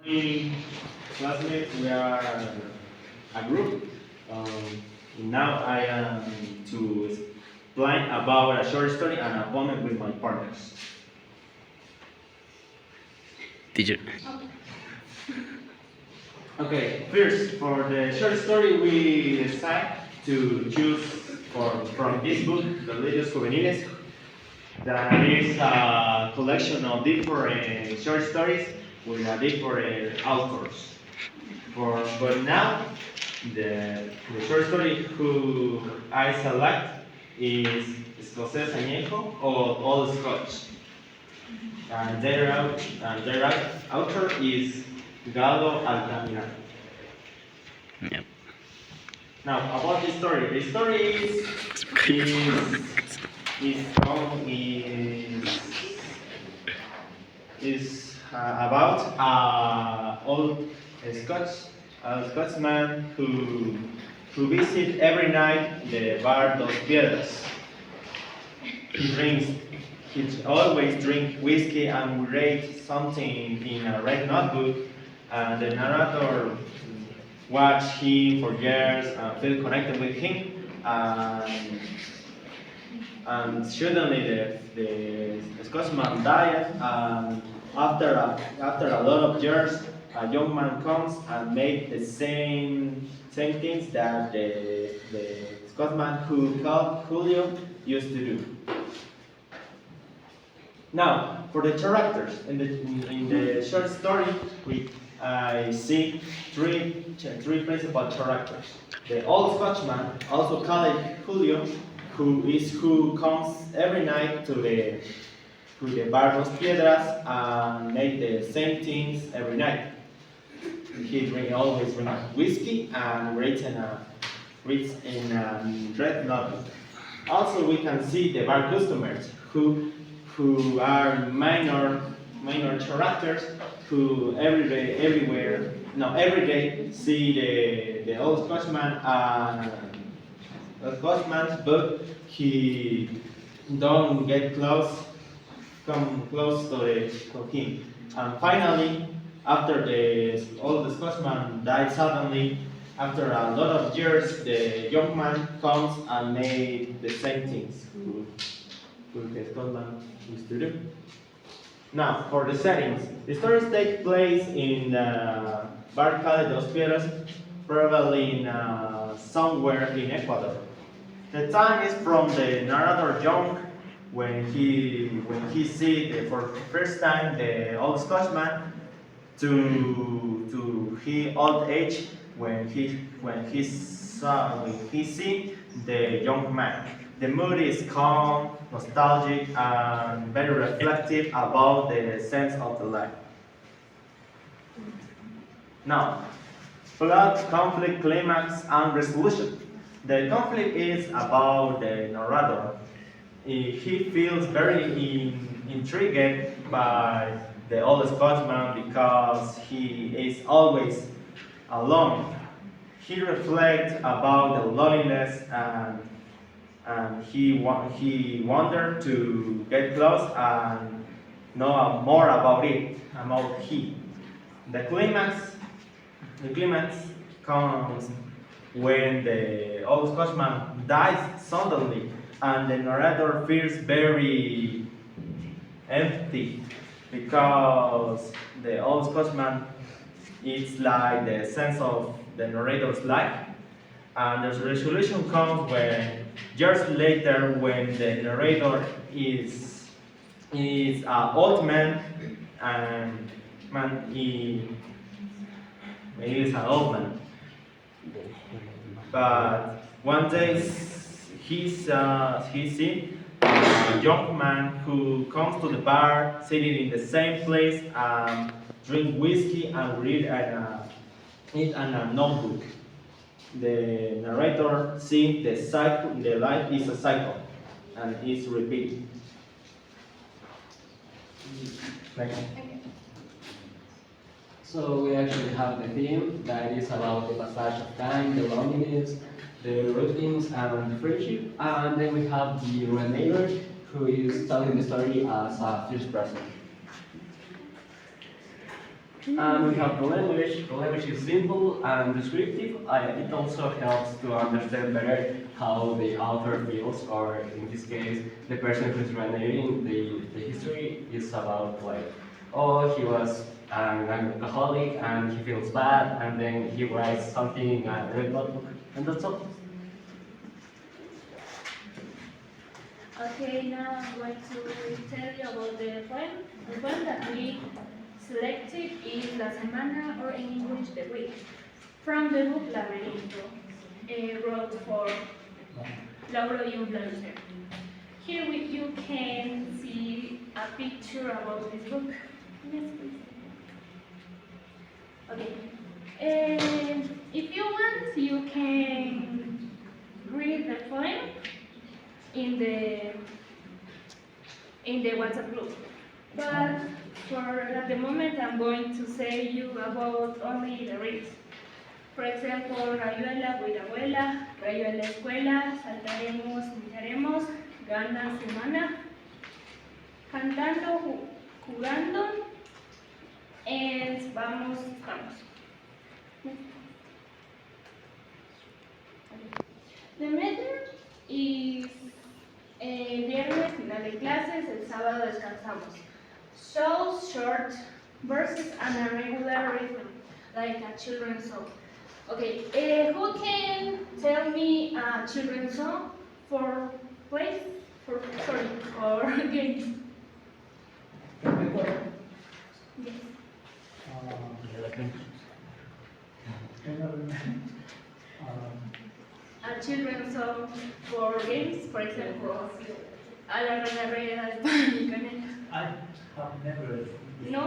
In classmates, we are a group. Now I am to explain about a short story and a poem with my partners. Teacher. Okay, first for the short story, we decided to choose from this book, The Leyes Juveniles. That is a collection of different short stories with a different authors. But now, the short story who I select is Escocés Añejo or Old Scotch. And their author is Galo Altamira. Yep. Now, about the story. The story about old Scotsman who visit every night the bar Dos Piedras. He drinks. He always drink whiskey and write something in a red notebook, and the narrator watch him for years and feel connected with him. And suddenly the Scotsman died, and after a lot of years, a young man comes and make the same things that the Scotsman who called Julio used to do. Now, for the characters in the short story, I see three principal characters. The old Scotchman, also called Julio, who comes every night to the bar Dos Piedras and make the same things every night. He always drink whiskey and reads in a red notebook. Also, we can see the bar customers who are minor characters who every day see the old Scotchman but he don't come close to him. And finally, after the old Scotsman died suddenly, after a lot of years, the young man comes and made the same things who the Scotsman used to do. Now, for the settings, the stories take place in Bar Cali Dos Piedras, probably in somewhere in Ecuador. The time is from the narrator young when he see for the first time the old Scotchman to his old age when he see the young man. The mood is calm, nostalgic, and very reflective about the sense of the life. Now, plot, conflict, climax, and resolution. The conflict is about the narrator. He feels very intrigued by the old Scotsman because he is always alone. He reflects about the loneliness and he wanted to get close and know more about he. The climax comes when the old Scotchman dies suddenly, and the narrator feels very empty because the old Scotchman is like the sense of the narrator's life. And the resolution comes when years later, when the narrator is an old man, and he is an old man. But one day he sees a young man who comes to the bar, sitting in the same place, and drink whiskey and read it on a notebook. The narrator sees the life is a cycle and is repeating. Next. So we actually have the theme that is about the passage of time, the loneliness, the routines, and the friendship. And then we have the narrator who is telling the story as a first person. And we have the language. The language is simple and descriptive. It also helps to understand better how the author feels, or in this case, the person who's narrating the history is about like, oh, he was an alcoholic and he feels bad, and then he writes something in a red notebook, and that's all. Okay, now I'm going to tell you about the poem. The poem that we selected is La Semana, or in English, The Week, from the book Laberinto, wrote for Lauro y un Placer. Here you can see a picture about this book. Yes, please. Okay. If you want, you can read the poem in the WhatsApp group. But for at the moment, I'm going to say you about only the reads. For example, Rayuela, voy abuela, Rayuela escuela, saltaremos, miraremos, gana semana, cantando, jugando, and vamos, vamos. The method is viernes final de clases, el sábado descansamos. So short verses and a regular rhythm, like a children's song. Okay, who can tell me a children's song for place? For games? Yes. A children's song for games, for example, a la regadera del pan y canela. I have never. No?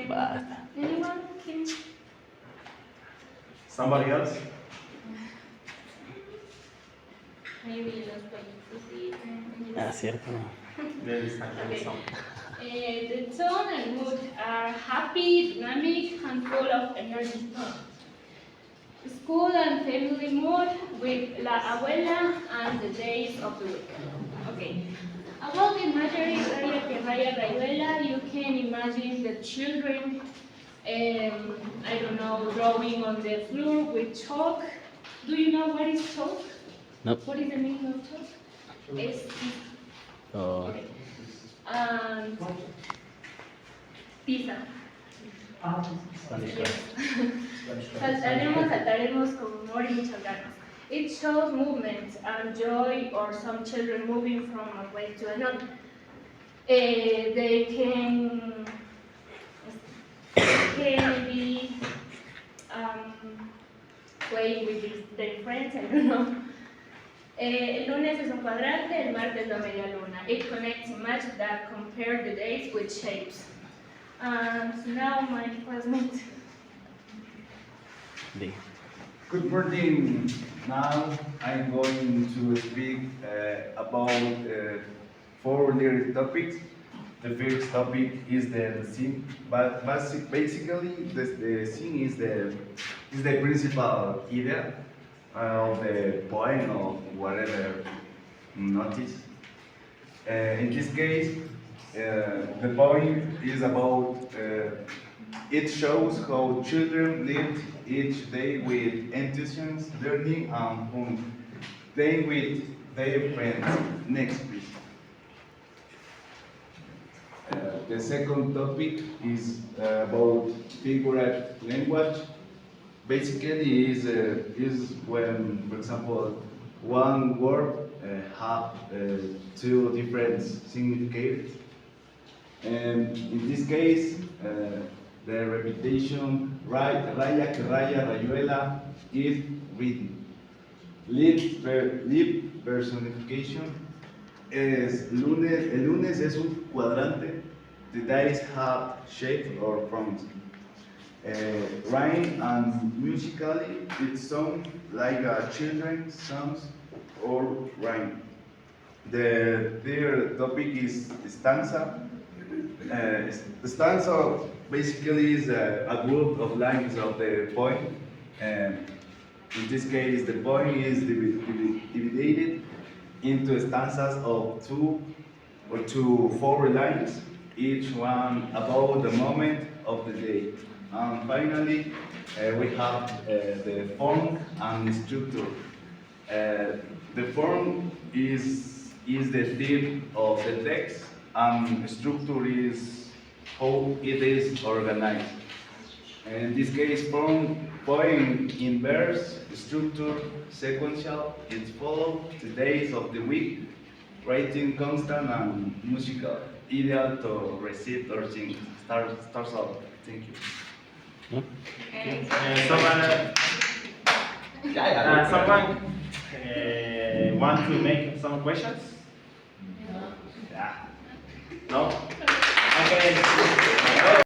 But Anyone can? Somebody else? Maybe los payitos sí. cierto. There is another Okay. song. The tone and mood are happy, dynamic, and full of energy. School and family mood with La Abuela and the days of the week. Okay. About the imagery, Raya que Raya Rayuela, you can imagine the children, I don't know, drawing on the floor with chalk. Do you know what is chalk? Nope. What is the meaning of chalk? It's Oh, okay. And pizza. Spanish Yes. Spanish Saltaremos, saltaremos con humor y muchas ganas. It shows movement and joy, or some children moving from a place to another. They can be playing with their friends, I don't know. El lunes es un cuadrante, el martes la media luna. It connects images that compare the days with shapes. And now my classmate. di. Good morning. Now I'm going to speak about 4 little topics. The first topic is the scene, but basically the scene is the principal idea of the poem or whatever notice. In this case, the poem is about. It shows how children live each day with enthusiasm, learning, and fun, playing with their friends. Next, please. The second topic is about figurative language. Basically, is when, for example, one word have 2 different significations. And in this case, the repetition, raya que raya, rayuela, is written. Lead personification es lunes, el lunes es un cuadrante. The days have shape or forms. Rhyme and musically, it sounds like a children's songs or rhyme. The third topic is stanza. The stanza basically is a group of lines of the poem. In this case, the poem is divided into stanzas of 2 or 4 lines. each one about the moment of the day. And finally, we have the form and structure. The form is the theme of the text, and structure is how it is organized. In this case, form, poem in verse, structure, sequential, it follows the days of the week, writing constant and musical, ideal to receive or sing. Starts out. Thank you. And Someone want to make some questions? Yeah. No? Okay.